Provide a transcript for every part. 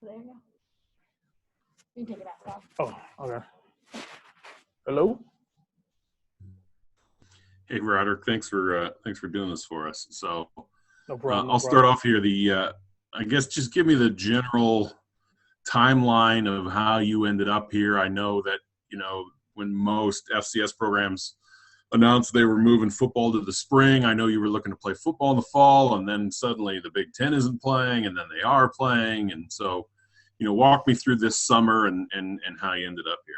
There you go. You can take your mask off. Oh, okay. Hello? Hey, Roderick, thanks for doing this for us. So No problem. I'll start off here. I guess just give me the general timeline of how you ended up here. I know that, when most FCS programs announced they were moving football to the spring, I know you were looking to play football in the fall, and then suddenly the Big Ten isn't playing, and then they are playing. And so, walk me through this summer and how you ended up here.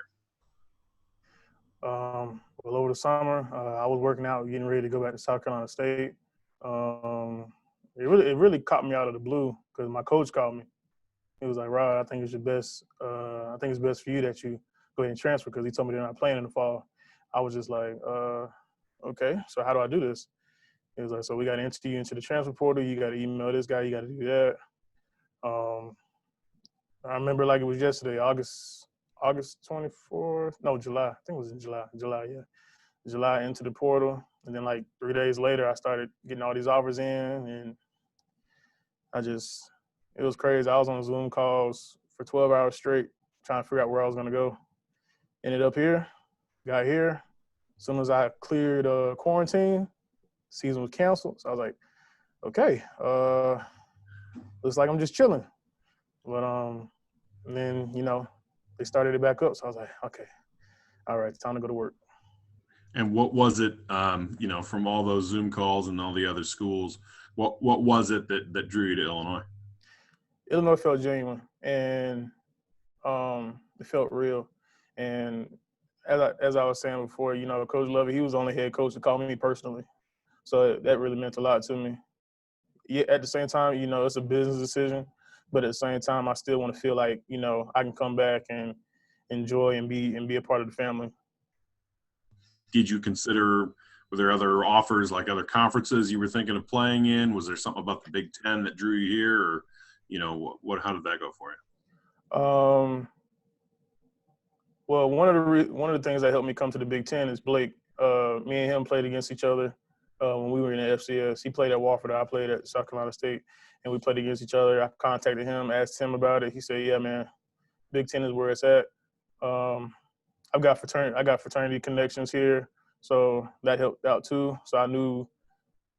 Well, over the summer, I was working out, getting ready to go back to South Carolina State. It really caught me out of the blue because my coach called me. He was like, "Rod, I think it's best for you that you go ahead and transfer," because he told me they're not playing in the fall. I was just like, okay, so how do I do this? He was like, so we got to enter you into the transfer portal. You got to email this guy. You got to do that. I remember like it was yesterday, August 24th. No, July. I think it was in July. Yeah. July into the portal. And then like 3 days later, I started getting all these offers in. And it was crazy. I was on Zoom calls for 12 hours straight trying to figure out where I was going to go. Ended up here, got here. As soon as I cleared quarantine, season was canceled. So I was like, okay, looks like I'm just chilling. But and then, they started it back up. So I was like, okay, all right, time to go to work. And what was it, from all those Zoom calls and all the other schools, what was it that drew you to Illinois? Illinois felt genuine, and it felt real. And as I was saying before, Coach Lovey, he was the only head coach to call me personally. So that really meant a lot to me. Yeah, at the same time, it's a business decision, but at the same time, I still want to feel like, I can come back and enjoy and be a part of the family. Did you consider, were there other offers, like other conferences you were thinking of playing in? Was there something about the Big Ten that drew you here, or, how did that go for you? Well, one of the things that helped me come to the Big Ten is Blake. Me and him played against each other when we were in the FCS. He played at Wofford, I played at South Carolina State, and we played against each other. I contacted him, asked him about it. He said, "Yeah, man, Big Ten is where it's at." I got fraternity connections here, so that helped out too. So I knew,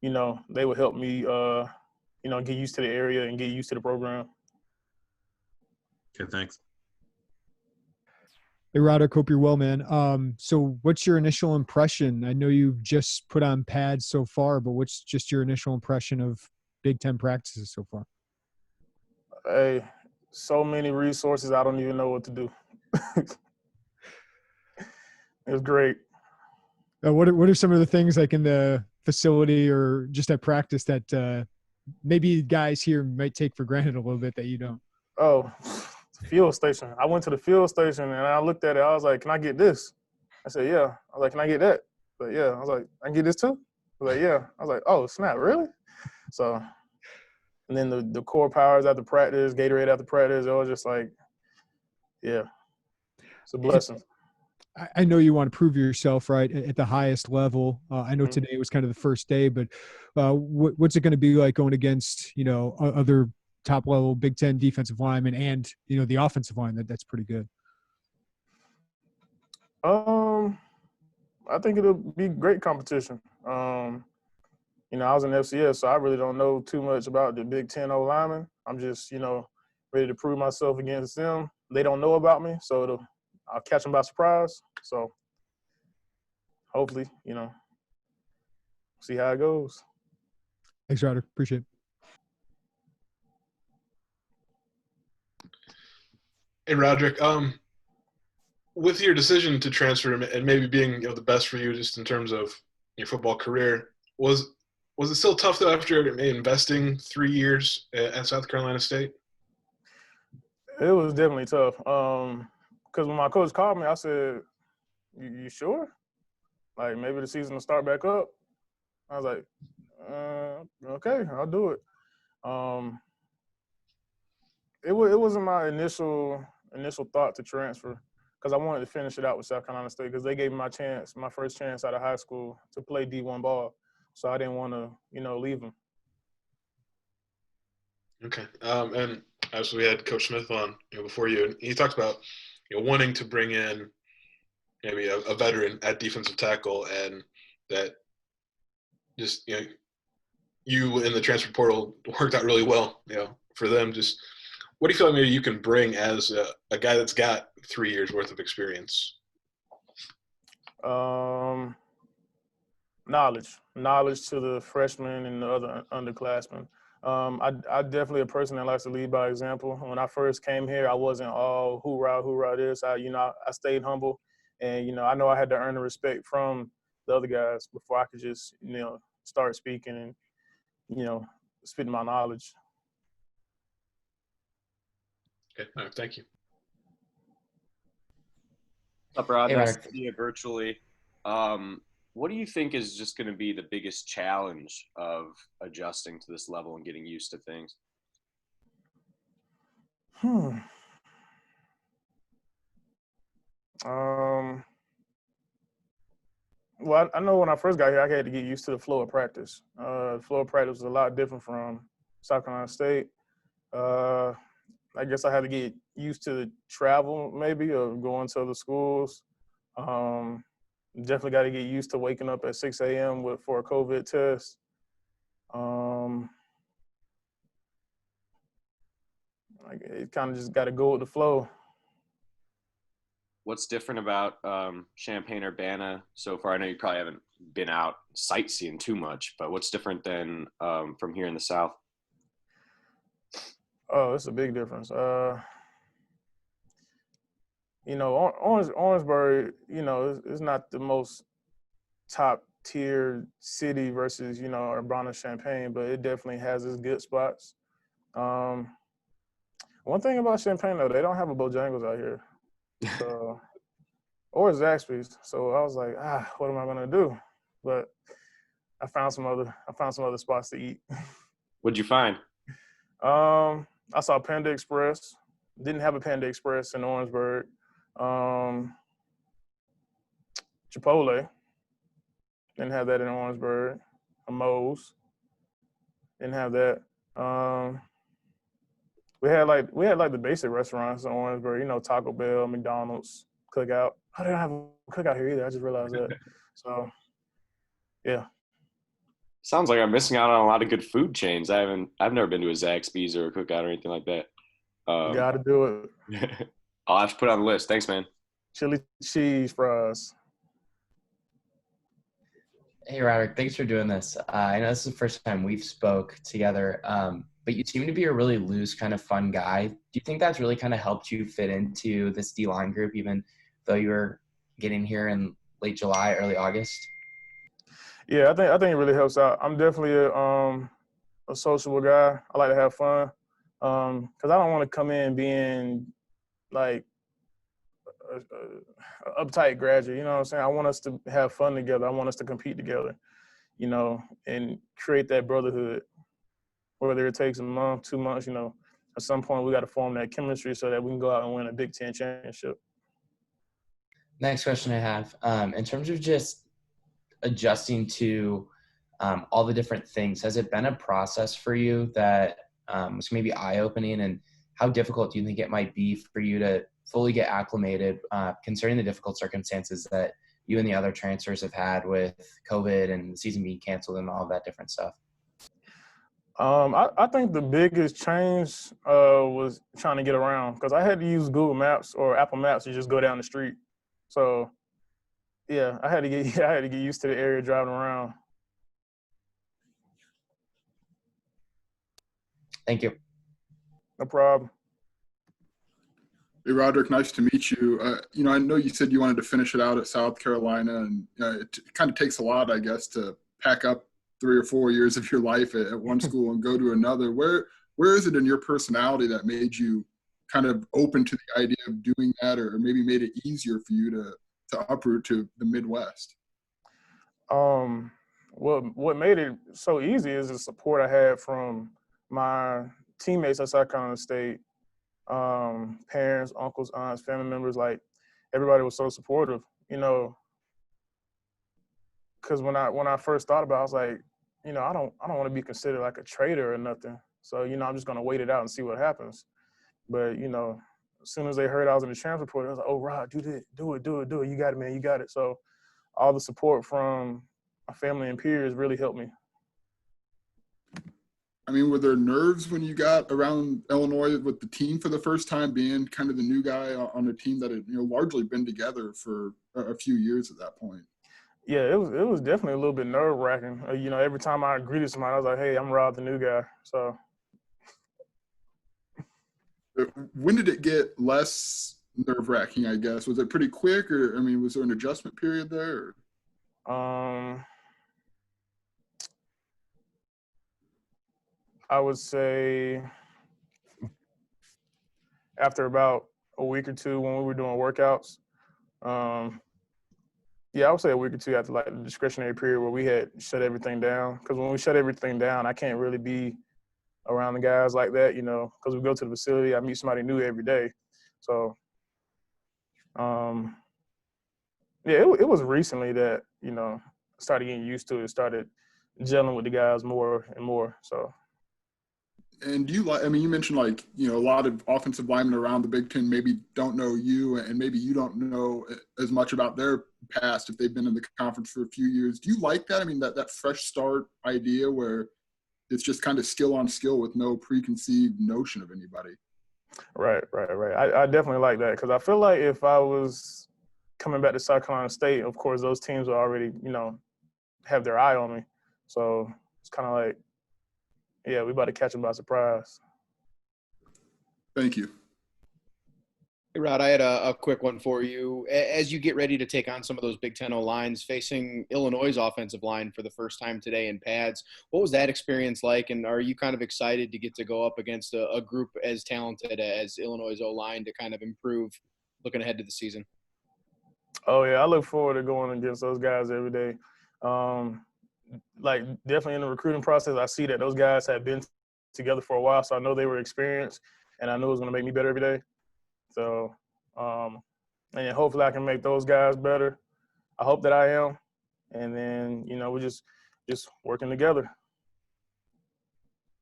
they would help me, get used to the area and get used to the program. Okay, thanks. Hey, Roderick, hope you're well, man. So what's your initial impression? I know you've just put on pads so far, but what's just your initial impression of Big Ten practices so far? Hey, so many resources, I don't even know what to do. It was great. What are some of the things like in the facility or just at practice that maybe guys here might take for granted a little bit that you don't? Oh, field station. I went to the field station and I looked at it. I was like, "Can I get this?" I said, "Yeah." I was like, "Can I get that?" But yeah, I was like, "I can get this too?" I was like, "Yeah." I was like, "Oh, snap, really?" So, and then the core powers after practice, Gatorade after practice, it was just like, yeah, it's a blessing. I know you want to prove yourself, right, at the highest level. I know today was kind of the first day, but what's it going to be like going against, other top-level Big Ten defensive linemen and, the offensive line? That's pretty good. I think it'll be great competition. I was in FCS, so I really don't know too much about the Big Ten O linemen. I'm just, ready to prove myself against them. They don't know about me, so I'll catch them by surprise. So hopefully, see how it goes. Thanks, Roderick. Appreciate it. Hey, Roderick. With your decision to transfer and maybe being the best for you just in terms of your football career, was it still tough though after investing 3 years at South Carolina State? It was definitely tough. Because when my coach called me, I said, "You sure? Like maybe the season will start back up?" I was like, "Okay, I'll do it." It wasn't my initial thought to transfer because I wanted to finish it out with South Carolina State because they gave me my first chance out of high school to play D1 ball. So I didn't want to, leave them. Okay. And As we had Coach Smith on, before you, and he talked about, wanting to bring in maybe a veteran at defensive tackle, and that just, you in the transfer portal worked out really well, for them. Just what do you feel like maybe you can bring as a guy that's got 3 years worth of experience? Knowledge to the freshmen and the other underclassmen. I definitely a person that likes to lead by example. When I first came here, I wasn't all hoorah this. I stayed humble, and I know I had to earn the respect from the other guys before I could just start speaking and spitting my knowledge. Okay, all right, thank you. What's up, Rod? Hey, Nice Roderick. to see you virtually. What do you think is just going to be the biggest challenge of adjusting to this level and getting used to things? Well, I know when I first got here, I had to get used to the flow of practice. Flow of practice was a lot different from South Carolina State. I guess I had to get used to the travel, maybe, of going to other schools. Definitely got to get used to waking up at 6 a.m. for a COVID test. It kind of just got to go with the flow. What's different about Champaign, Urbana so far? I know you probably haven't been out sightseeing too much, but what's different than from here in the South? Oh, it's a big difference. Orangeburg, it's not the most top tier city versus, Urbana, Champaign, but it definitely has its good spots. One thing about Champaign, though, they don't have a Bojangles out here. So, or Zaxby's. So I was like, what am I gonna do? But I found some other spots to eat. What'd you find? I saw Panda Express. Didn't have a Panda Express in Orangeburg. Chipotle. Didn't have that in Orangeburg. A Moe's. Didn't have that. We had like the basic restaurants in Orangeburg, Taco Bell, McDonald's, Cookout. I didn't have a Cookout here either. I just realized that. So, yeah. Sounds like I'm missing out on a lot of good food chains. I've never been to a Zaxby's or a Cookout or anything like that. Got to do it. I'll have to put it on the list. Thanks, man. Chili cheese fries. Hey, Roderick, thanks for doing this. I know this is the first time we've spoke together, but you seem to be a really loose, kind of fun guy. Do you think that's really kind of helped you fit into this D-line group, even though you were getting here in late July, early August? Yeah, I think it really helps out. I'm definitely a sociable guy. I like to have fun because I don't want to come in being like a uptight graduate. You know what I'm saying? I want us to have fun together. I want us to compete together, and create that brotherhood. Whether it takes a month, 2 months, at some point we got to form that chemistry so that we can go out and win a Big Ten championship. Next question I have, in terms of just adjusting to all the different things, has it been a process for you that was maybe eye-opening, and how difficult do you think it might be for you to fully get acclimated concerning the difficult circumstances that you and the other transfers have had with COVID and the season being canceled and all that different stuff? I think the biggest change was trying to get around, because I had to use Google Maps or Apple Maps to just go down the street. So, yeah, I had to get used to the area driving around. Thank you. No problem. Hey, Roderick, nice to meet you. I know you said you wanted to finish it out at South Carolina, and it kind of takes a lot, I guess, to pack up 3 or 4 years of your life at one school and go to another. Where is it in your personality that made you kind of open to the idea of doing that, or maybe made it easier for you to uproot to the Midwest? What made it so easy is the support I had from my teammates at South Carolina State, parents, uncles, aunts, family members. Like, everybody was so supportive, because when I first thought about it, I was like, I don't want to be considered like a traitor or nothing. So, I'm just going to wait it out and see what happens. But, as soon as they heard I was in the transfer portal, I was like, oh, Rod, do it. You got it, man. You got it. So all the support from my family and peers really helped me. I mean, were there nerves when you got around Illinois with the team for the first time, being kind of the new guy on a team that had largely been together for a few years at that point? Yeah, it was definitely a little bit nerve wracking. Every time I greeted somebody, I was like, hey, I'm Rod, the new guy. So when did it get less nerve wracking, I guess? Was it pretty quick, or was there an adjustment period there? I would say after about a week or two when we were doing workouts. Yeah, I would say a week or two after like the discretionary period where we had shut everything down. Because when we shut everything down, I can't really be around the guys like that, because we go to the facility, I meet somebody new every day. So, yeah, it was recently that, I started getting used to it, started gelling with the guys more and more. So. And you mentioned a lot of offensive linemen around the Big Ten maybe don't know you, and maybe you don't know as much about their past if they've been in the conference for a few years. Do you like that? That fresh start idea where it's just kind of skill on skill with no preconceived notion of anybody. Right. I definitely like that because I feel like if I was coming back to South Carolina State, of course, those teams will already, have their eye on me. So it's kind of like, yeah, we about to catch them by surprise. Thank you. Hey, Rod, I had a quick one for you. As you get ready to take on some of those Big Ten lines, facing Illinois' offensive line for the first time today in pads, what was that experience like? And are you kind of excited to get to go up against a group as talented as Illinois' O-line to kind of improve looking ahead to the season? Oh, yeah, I look forward to going against those guys every day. Definitely in the recruiting process, I see that those guys have been together for a while, so I know they were experienced, and I know it's going to make me better every day. So, and hopefully I can make those guys better. I hope that I am. And then, we're just working together.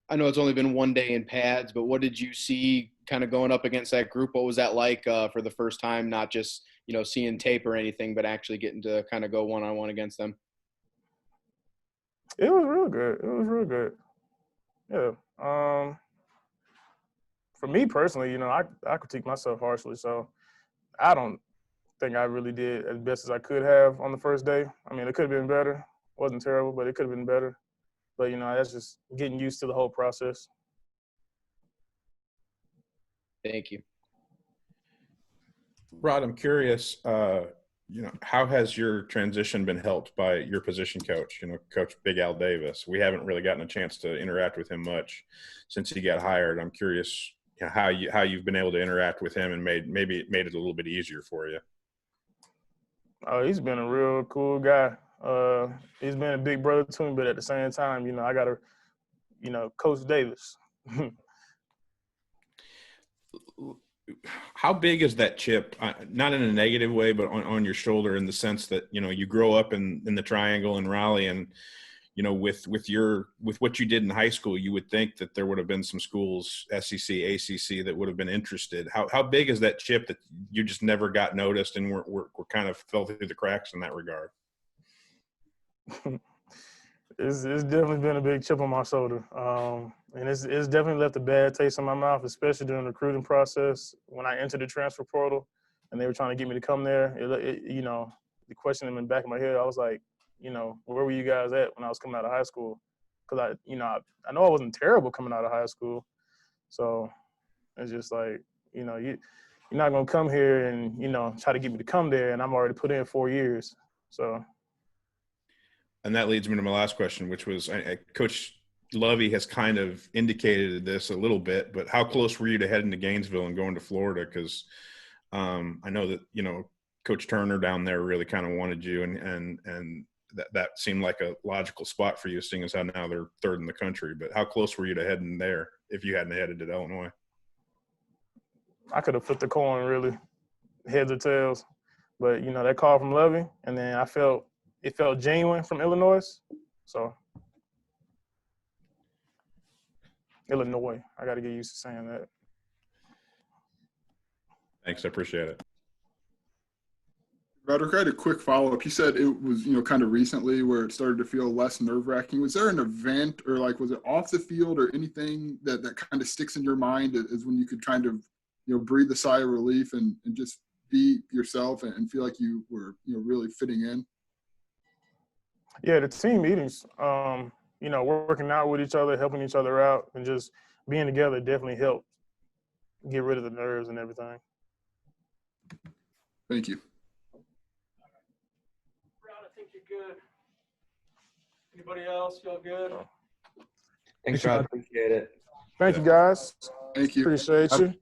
I know it's only been one day in pads, but what did you see kind of going up against that group? What was that like for the first time, not just, seeing tape or anything, but actually getting to kind of go one-on-one against them? It was real good. Yeah. For me personally, I critique myself harshly, so I don't think I really did as best as I could have on the first day. It could have been better. It wasn't terrible, but it could have been better. But, that's just getting used to the whole process. Thank you. Rod, I'm curious, how has your transition been helped by your position coach, Coach Big Al Davis? We haven't really gotten a chance to interact with him much since he got hired. I'm curious how you've been able to interact with him and maybe it made it a little bit easier for you. Oh, he's been a real cool guy. He's been a big brother to me, but at the same time, I got to, Coach Davis. How big is that chip, not in a negative way, but on your shoulder in the sense that, you grow up in the Triangle in Raleigh and, with what you did in high school, you would think that there would have been some schools, SEC, ACC, that would have been interested. How big is that chip that you just never got noticed and we're kind of fell through the cracks in that regard? It's definitely been a big chip on my shoulder. And it's definitely left a bad taste in my mouth, especially during the recruiting process. When I entered the transfer portal and they were trying to get me to come there, the question in the back of my head, I was like, where were you guys at when I was coming out of high school? Because I know I wasn't terrible coming out of high school. So it's just like, you're not going to come here and, try to get me to come there. And I'm already put in 4 years. So. And that leads me to my last question, which was Coach Lovey has kind of indicated this a little bit, but how close were you to heading to Gainesville and going to Florida? Because I know that, Coach Turner down there really kind of wanted you and that seemed like a logical spot for you, seeing as how now they're third in the country. But how close were you to heading there if you hadn't headed to Illinois? I could have flipped the coin, really, heads or tails. But, that call from Lovey, and then it felt genuine from Illinois. So, Illinois. I got to get used to saying that. Thanks. I appreciate it. Roderick, I had a quick follow-up. You said it was, kind of recently where it started to feel less nerve-wracking. Was there an event or was it off the field or anything that kind of sticks in your mind as when you could kind of, breathe a sigh of relief and just be yourself and feel like you were, really fitting in? Yeah, the team meetings, working out with each other, helping each other out, and just being together definitely helped get rid of the nerves and everything. Thank you. Rod, I think you're good. Anybody else? Y'all good? Thanks, Rod. Appreciate it. Thank you, guys. Thank you. Appreciate you.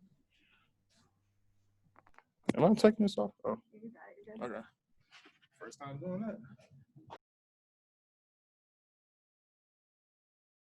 Am I taking this off? Oh, okay. First time doing that.